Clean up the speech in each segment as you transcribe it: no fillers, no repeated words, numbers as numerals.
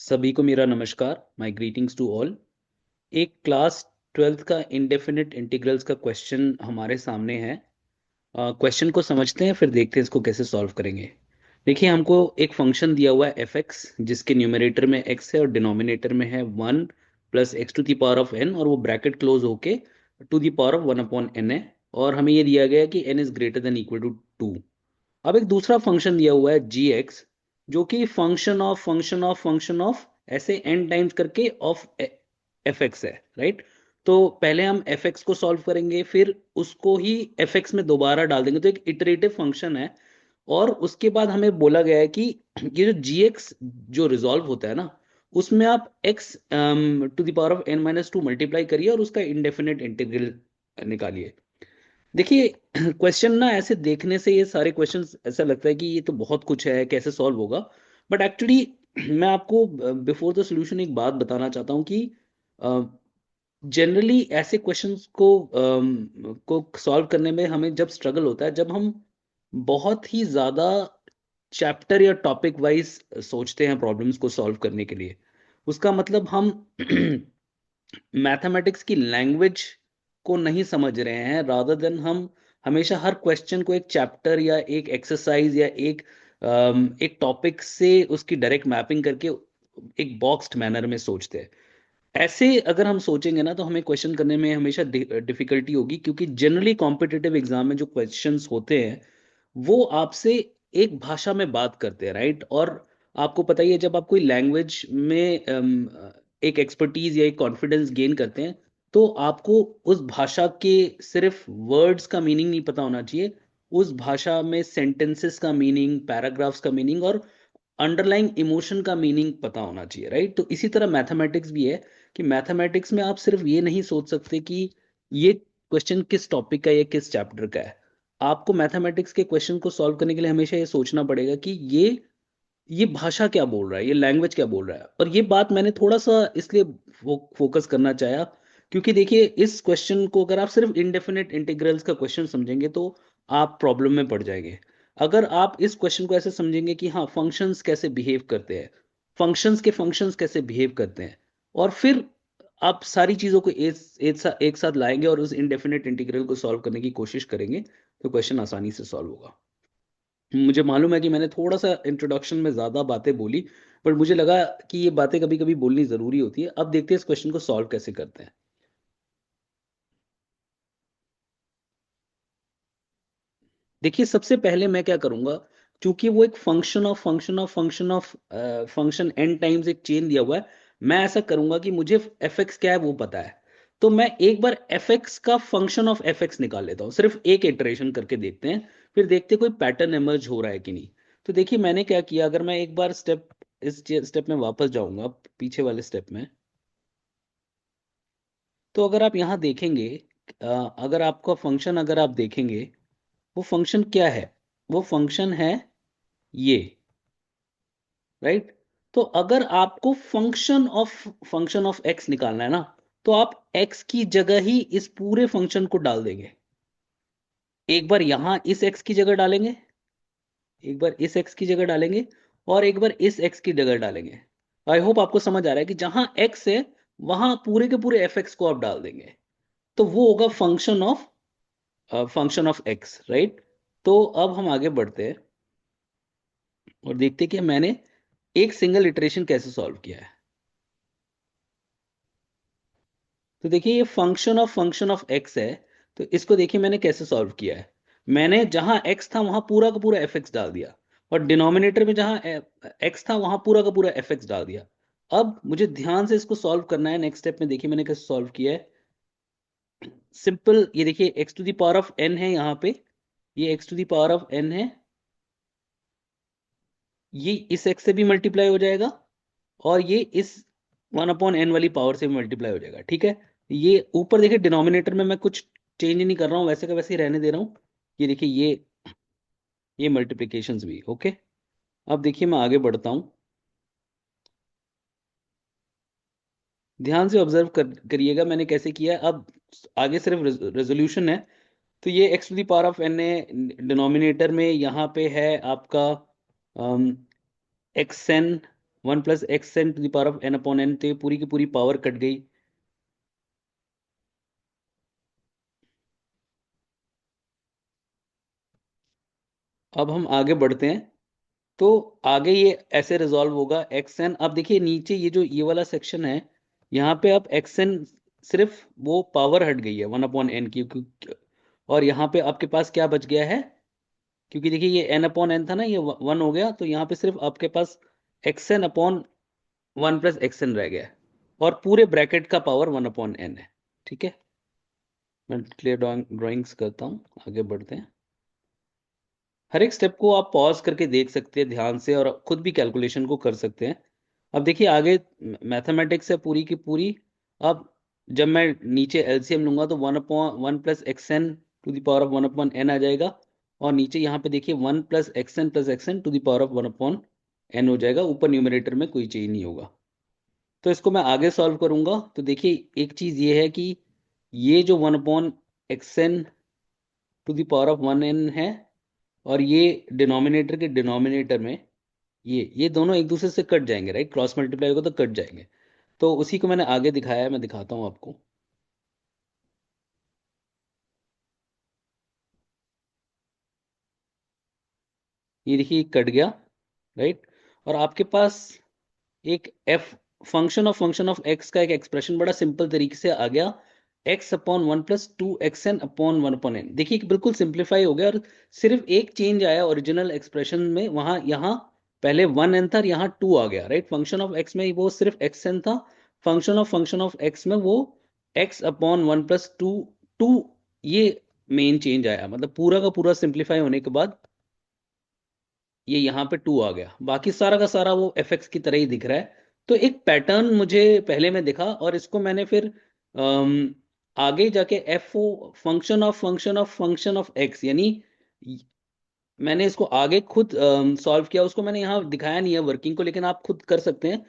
सभी को मेरा नमस्कार, माय ग्रीटिंग्स टू ऑल। एक क्लास 12th का इंडेफिनिट इंटीग्रल्स का क्वेश्चन हमारे सामने है। क्वेश्चन को समझते हैं, फिर देखते हैं इसको कैसे सॉल्व करेंगे। देखिए, हमको एक फंक्शन दिया हुआ है एफ एक्स, जिसके न्यूमरेटर में एक्स है और डिनोमिनेटर में है 1 plus x to the power of n, और वो ब्रैकेट क्लोज होके to the power of 1 upon n है। और हमें ये दिया गया है कि n is greater than equal to 2। अब एक दूसरा फंक्शन दिया हुआ है जी एक्स, जो कि फंक्शन ऑफ ऐसे एन टाइम्स करके ऑफ एफ एक्स है, राइट। तो पहले हम एफ एक्स को सॉल्व करेंगे, फिर उसको ही एफ एक्स में दोबारा डाल देंगे, तो एक इटरेटिव फंक्शन है। और उसके बाद हमें बोला गया है कि ये जो जी एक्स जो रिजॉल्व होता है ना, उसमें आप x to the power of n minus two multiply करिए और उसका इंडेफिनिट इंटीग्रल निकालिए। देखिए, क्वेश्चन ना ऐसे देखने से ये सारे क्वेश्चंस ऐसा लगता है कि ये तो बहुत कुछ है, कैसे सॉल्व होगा। बट एक्चुअली मैं आपको बिफोर द सॉल्यूशन एक बात बताना चाहता हूँ कि जनरली ऐसे क्वेश्चंस को सॉल्व करने में हमें जब स्ट्रगल होता है, जब हम बहुत ही ज्यादा चैप्टर या टॉपिक वाइज सोचते हैं प्रॉब्लम्स को सॉल्व करने के लिए। उसका मतलब हम मैथमेटिक्स की लैंग्वेज को नहीं समझ रहे हैं, रादर देन हम हमेशा हर क्वेश्चन को एक चैप्टर या एक एक्सरसाइज या एक टॉपिक से उसकी डायरेक्ट मैपिंग करके एक बॉक्स्ड मैनर में सोचते हैं। ऐसे अगर हम सोचेंगे ना, तो हमें क्वेश्चन करने में हमेशा डिफिकल्टी होगी, क्योंकि जनरली कॉम्पिटिटिव एग्जाम में जो क्वेश्चंस होते हैं वो आपसे एक भाषा में बात करते हैं, राइट। और आपको पता ही है, जब आप कोई लैंग्वेज में एक एक्सपर्टीज या एक कॉन्फिडेंस गेन करते हैं, तो आपको उस भाषा के सिर्फ वर्ड्स का मीनिंग नहीं पता होना चाहिए, उस भाषा में सेंटेंसेस का मीनिंग, पैराग्राफ्स का मीनिंग और अंडरलाइंग इमोशन का मीनिंग पता होना चाहिए, राइट। तो इसी तरह मैथमेटिक्स भी है कि मैथमेटिक्स में आप सिर्फ ये नहीं सोच सकते कि ये क्वेश्चन किस टॉपिक का है या किस चैप्टर का है। आपको मैथमेटिक्स के क्वेश्चन को सॉल्व करने के लिए हमेशा ये सोचना पड़ेगा कि ये भाषा क्या बोल रहा है, ये लैंग्वेज क्या बोल रहा है। और ये बात मैंने थोड़ा सा इसलिए फोकस करना चाहा, क्योंकि देखिए, इस क्वेश्चन को अगर आप सिर्फ इंडेफिनिट इंटीग्रल्स का क्वेश्चन समझेंगे तो आप प्रॉब्लम में पड़ जाएंगे। अगर आप इस क्वेश्चन को ऐसे समझेंगे कि हाँ, फंक्शंस कैसे बिहेव करते हैं, फंक्शंस कैसे बिहेव करते हैं, और फिर आप सारी चीजों को एक साथ लाएंगे और उस इंडेफिनिट इंटीग्रल को सॉल्व करने की कोशिश करेंगे, तो क्वेश्चन आसानी से सॉल्व होगा। मुझे मालूम है कि मैंने थोड़ा सा इंट्रोडक्शन में ज्यादा बातें बोली, पर मुझे लगा कि ये बातें कभी कभी बोलनी जरूरी होती है। अब देखते हैं इस क्वेश्चन को सॉल्व कैसे करते हैं। देखिए, सबसे पहले मैं क्या करूंगा, क्योंकि वो एक फंक्शन एन टाइम्स एक चेन दिया हुआ है, मैं ऐसा करूंगा कि मुझे एफ एक्स क्या है वो पता है। तो मैं एक बार एफ एक्स का फंक्शन ऑफ एफ एक्स निकाल लेता हूँ, सिर्फ एक इटरेशन करके देखते हैं, फिर देखते हैं कोई पैटर्न एमर्ज हो रहा है कि नहीं। तो देखिए, मैंने क्या किया, अगर मैं एक बार इस स्टेप में वापस जाऊंगा, पीछे वाले स्टेप में, तो अगर आप यहाँ देखेंगे, अगर आपका फंक्शन अगर आप देखेंगे, वो फंक्शन क्या है, वो फंक्शन है ये, राइट। तो अगर आपको फंक्शन ऑफ एक्स निकालना है ना, तो आप एक्स की जगह ही इस पूरे फंक्शन को डाल देंगे। एक बार यहां इस एक्स की जगह डालेंगे, एक बार इस एक्स की जगह डालेंगे, और एक बार इस एक्स की जगह डालेंगे। आई होप आपको समझ आ रहा है कि जहां एक्स है वहां पूरे के पूरे एफ एक्स को आप डाल देंगे, तो वो होगा फंक्शन ऑफ एक्स, राइट। तो अब हम आगे बढ़ते हैं और देखते हैं कि मैंने एक सिंगल इटरेशन कैसे सॉल्व किया है। तो देखिए, ये फंक्शन ऑफ एक्स है, तो इसको देखिए मैंने कैसे सॉल्व किया है। मैंने जहां एक्स था वहां पूरा का पूरा एफ एक्स डाल दिया, और डिनोमिनेटर में जहां एक्स था वहां पूरा का पूरा एफ एक्स डाल दिया। अब मुझे ध्यान से इसको सॉल्व करना है। नेक्स्ट स्टेप में देखिए मैंने कैसे सॉल्व किया है। सिंपल, ये देखिए x to the power of n है यहाँ पे, ये x to the power of n है, ये इस एक्स से भी मल्टीप्लाई हो जाएगा, और ये इस 1/n वाली पावर से भी मल्टीप्लाई हो जाएगा, ठीक है। ये ऊपर देखिए डिनोमिनेटर में मैं कुछ चेंज नहीं कर रहा हूँ, वैसे का वैसे ही रहने दे रहा हूँ। ये देखिए, ये मल्टीप्लिकेशंस भी ओके। अब देखिए मैं आगे बढ़ता हूँ, ध्यान से ऑब्जर्व करिएगा मैंने कैसे किया है। अब आगे सिर्फ रेजोल्यूशन है। तो ये x to the power of n है, डिनोमिनेटर में यहाँ पे है आपका x n one plus x N to the power of n upon n, तो ये पूरी की पूरी पावर कट गई। अब हम आगे बढ़ते हैं। तो आगे ये ऐसे रिजॉल्व होगा एक्स एन। अब देखिए नीचे ये जो ये वाला सेक्शन है, यहाँ पे अब एक्स एन सिर्फ वो पावर हट गई है वन अपॉन एन की, और यहाँ पे आपके पास क्या बच गया है, क्योंकि देखिए ये एन अपॉन एन था ना, ये वन हो गया, तो यहाँ पे सिर्फ आपके पास X N upon one plus x N रह गया है, और पूरे ब्रैकेट का पावर वन अपॉन एन है। ठीक है, मैं क्लियर ड्राइंग्स करता हूँ, आगे बढ़ते हैं। हर एक स्टेप को आप पॉज करके देख सकते हैं ध्यान से, और खुद भी कैलकुलेशन को कर सकते हैं। अब देखिए आगे मैथमेटिक्स है पूरी की पूरी। अब जब मैं नीचे एलसीएम लूंगा तो one upon one plus x N to the power of one upon N आ जाएगा, और नीचे यहाँ पे देखिए one plus x N to the power of one upon N हो जाएगा। ऊपर न्यूमरेटर में कोई चेंज नहीं होगा। तो इसको मैं आगे सॉल्व करूंगा तो देखिए एक चीज ये है कि ये जो one upon x N to the power of one n है, और ये डिनोमिनेटर के डिनोमिनेटर में ये दोनों एक दूसरे से कट जाएंगे, राइट, क्रॉस मल्टीप्लाई होगा तो कट जाएंगे। तो उसी को मैंने आगे दिखाया है, मैं दिखाता हूं आपको। ये देखिए कट गया, राइट। और आपके पास एक एफ फंक्शन ऑफ एक्स का एक एक्सप्रेशन बड़ा सिंपल तरीके से आ गया, x upon one plus two x N upon one upon n. देखिए कि बिल्कुल सिंप्लीफाई हो गया, और सिर्फ एक चेंज आया ओरिजिनल एक्सप्रेशन में, वहां यहाँ पहले वन एन था और यहाँ टू आ गया, राइट। फंक्शन ऑफ एक्स में वो सिर्फ एक्स एन था, फंक्शन ऑफ एक्स में वो x upon one plus two two, ये मेन चेंज आया। मतलब पूरा का पूरा सिंप्लीफाई होने के बाद ये यहाँ पे टू आ गया, बाकी सारा का सारा वो एफ एक्स की तरह ही दिख रहा है। तो एक पैटर्न मुझे पहले में दिखा, और इसको मैंने फिर आगे जाके f o function of x, यानी मैंने इसको आगे खुद सॉल्व किया। उसको मैंने यहाँ दिखाया नहीं है वर्किंग को, लेकिन आप खुद कर सकते हैं।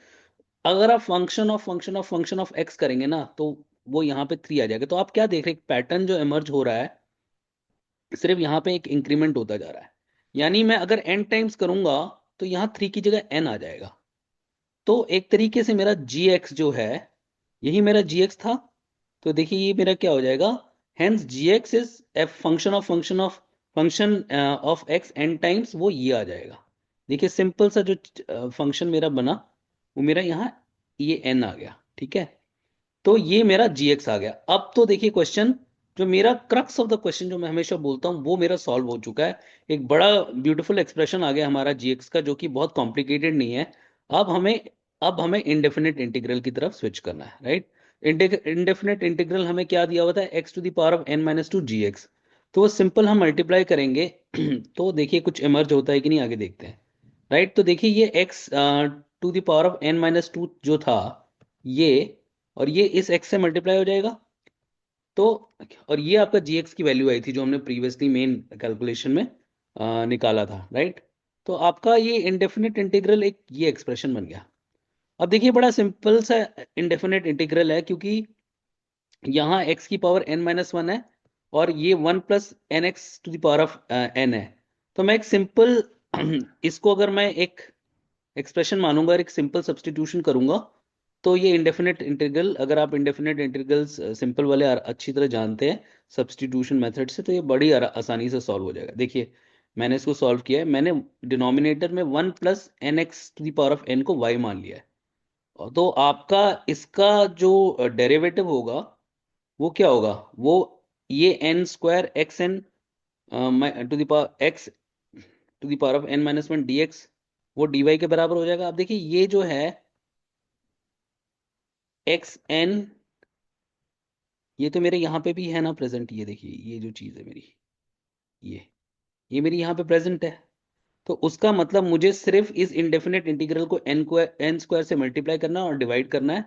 अगर आप फंक्शन ऑफ एक्स करेंगे ना, तो वो यहाँ पे थ्री आ जाएगा। तो आप क्या देख रहे हैं, पैटर्न जो इमर्ज हो रहा है, सिर्फ यहाँ पे एक इंक्रीमेंट होता जा रहा है। यानी मैं अगर एन टाइम्स करूंगा तो यहाँ थ्री की जगह एन आ जाएगा। तो एक तरीके से मेरा जी एक्स जो है, यही मेरा जी एक्स था। तो देखिए ये मेरा क्या हो जाएगा, hence g x is f function of x n times, वो ये आ जाएगा। देखिए सिंपल सा जो फंक्शन मेरा बना, वो मेरा यहाँ ये एन आ गया। ठीक है, तो ये मेरा जी एक्स आ गया। अब तो देखिए क्वेश्चन, जो मेरा क्रक्स ऑफ द क्वेश्चन जो मैं हमेशा बोलता हूँ, वो मेरा सॉल्व हो चुका है। एक बड़ा ब्यूटीफुल एक्सप्रेशन आ गया हमारा जी एक्स का, जो कि बहुत कॉम्प्लिकेटेड नहीं है। अब हमें अब हमें इंडेफिनेट इंटीग्रल की तरफ स्विच करना है, राइट। इंडेफिनेट इंटीग्रल हमें क्या दिया हुआ था, x to the power of n minus two g x. तो वो सिंपल हम मल्टीप्लाई करेंगे तो देखिए कुछ इमर्ज होता है कि नहीं, आगे देखते हैं, राइट। तो देखिए ये x to the power of n minus two जो था, ये और ये इस x से मल्टीप्लाई हो जाएगा। तो और ये आपका gx की वैल्यू आई थी जो हमने प्रीवियसली मेन कैलकुलेशन में निकाला था, राइट। तो आपका ये इंडेफिनिट इंटीग्रल एक ये एक्सप्रेशन बन गया। अब देखिए बड़ा सिंपल सा इंडेफिनिट इंटीग्रल है, क्योंकि यहाँ x की पावर n माइनस वन है, और ये one plus n x to the power of n है। तो मैं एक सिंपल इसको अगर मैं एक एक्सप्रेशन मानूंगा और एक सिंपल सब्सटीट्यूशन करूंगा, तो ये इंडेफिनेट इंटीग्रल, अगर आप इंडेफिनेट इंटीग्रल्स सिंपल वाले अच्छी तरह जानते हैं सब्सटीट्यूशन मेथड से, तो ये बड़ी आसानी से सॉल्व हो जाएगा। देखिए मैंने इसको सॉल्व किया है, मैंने डिनोमिनेटर में one plus n x to the power of n को वाई मान लिया है। और तो आपका इसका जो डेरिवेटिव होगा वो क्या होगा, वो ये n square x N to the power x to the power of n minus one d x, वो डी वाई के बराबर हो जाएगा। अब देखिए ये जो है एक्स एन, ये तो मेरे यहाँ पे भी है ना प्रेजेंट, ये देखिए ये जो चीज़ है मेरी, ये ये मेरी यहाँ पे प्रेजेंट है। तो उसका मतलब मुझे सिर्फ इस इंडेफिनेट इंटीग्रल को एन स्क्वायर से मल्टीप्लाई करना है और डिवाइड करना है।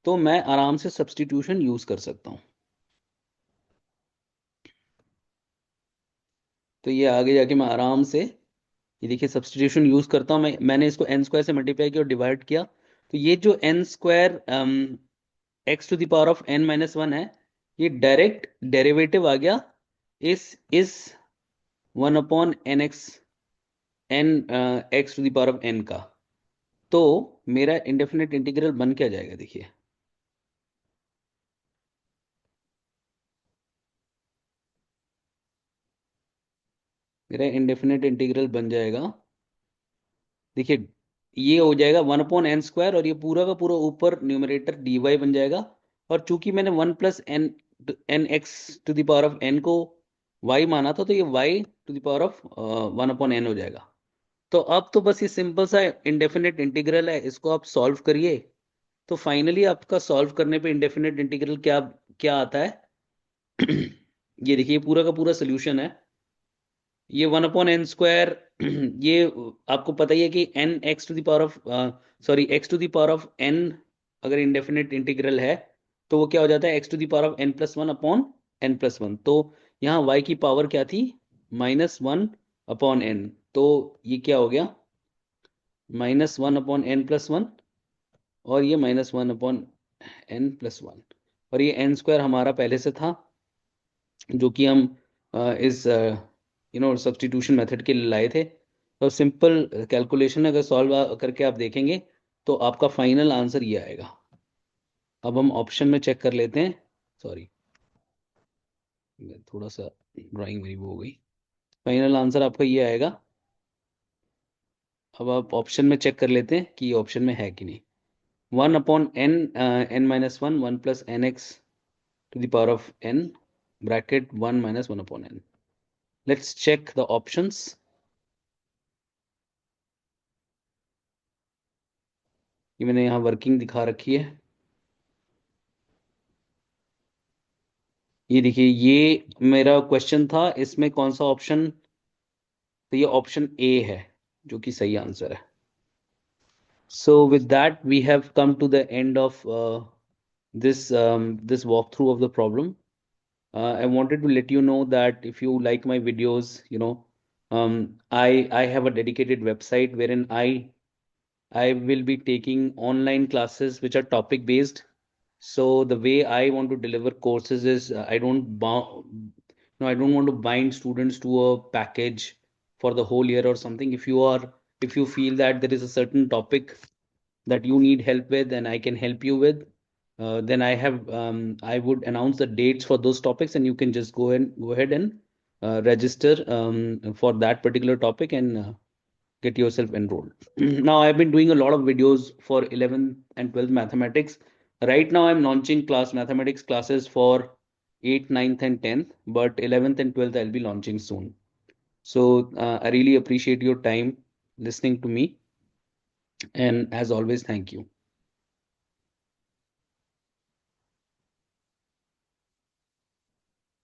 तो मैं आराम से सब्सटीट्यूशन यूज कर सकता हूँ। तो ये आगे जाके मैं आराम से, ये देखिए सब्सटीट्यूशन यूज करता हूँ मैं, मैंने इसको एन स्क्वायर से मल्टीप्लाई किया और डिवाइड किया। तो ये जो n square x to the power of n minus one है, ये डायरेक्ट डेरिवेटिव आ गया इस one upon n x, n x to the power of n का। तो मेरा इंडेफिनेट इंटीग्रल बन क्या जाएगा, देखिए। मेरा इंडेफिनेट इंटीग्रल बन जाएगा, देखिए, ये हो जाएगा 1/n² और ये पूरा का पूरा ऊपर न्यूमरेटर dy बन जाएगा। और चूंकि मैंने 1 + n x⁴ को y माना था, तो ये y⁴ 1/n हो जाएगा। तो अब तो बस ये सिंपल सा इंडेफिनेट इंटीग्रल है, इसको आप सॉल्व करिए। तो फाइनली आपका सॉल्व करने पे इंडेफिनेट इंटीग्रल क्या क्या आता है। ये देखिए पूरा का पूरा सोल्यूशन है। ये 1/n², ये आपको पता ही है कि n x⁴ अगर इंडेफिनेट इंटीग्रल है, तो वो क्या हो जाता है, x⁴n+1/n+1। तो यहाँ y की पावर क्या थी, -1/n। तो ये क्या हो गया, -1/n+1, और ये -1/n+1। और ये n² हमारा पहले से था, जो कि हम इस सब्स्टिट्यूशन मेथड के लिए लाए थे। तो सिंपल कैलकुलेशन अगर सॉल्व करके आप देखेंगे, तो आपका फाइनल आंसर ये आएगा। अब हम ऑप्शन में चेक कर लेते हैं। सॉरी, थोड़ा सा ड्राइंग मेरी वो हो गई। फाइनल आंसर आपका ये आएगा। अब आप ऑप्शन में चेक कर लेते हैं कि ये ऑप्शन में है कि नहीं। 1/n, n-1, 1 + nx⁴n, bracket 1 - 1/n। Let's check the options. ये मैंने यहाँ वर्किंग दिखा रखी है। ये देखिए, ये मेरा क्वेश्चन था, इसमें कौन सा ऑप्शन, तो ये ऑप्शन ए है जो कि सही आंसर है। So with that we have come to the end of this walkthrough of the problem. I wanted to let you know that if you like my videos, I have a dedicated website wherein I will be taking online classes which are topic based. So the way I want to deliver courses is I don't no, I don't want to bind students to a package for the whole year or something. If you feel that there is a certain topic that you need help with and I can help you with, then I would announce the dates for those topics and you can just go ahead and register for that particular topic and get yourself enrolled. Now I've been doing a lot of videos for 11th and 12th mathematics. Right now I'm launching mathematics classes for 8th, 9th and 10th, but 11th and 12th I'll be launching soon. So I really appreciate your time listening to me, and as always, thank you.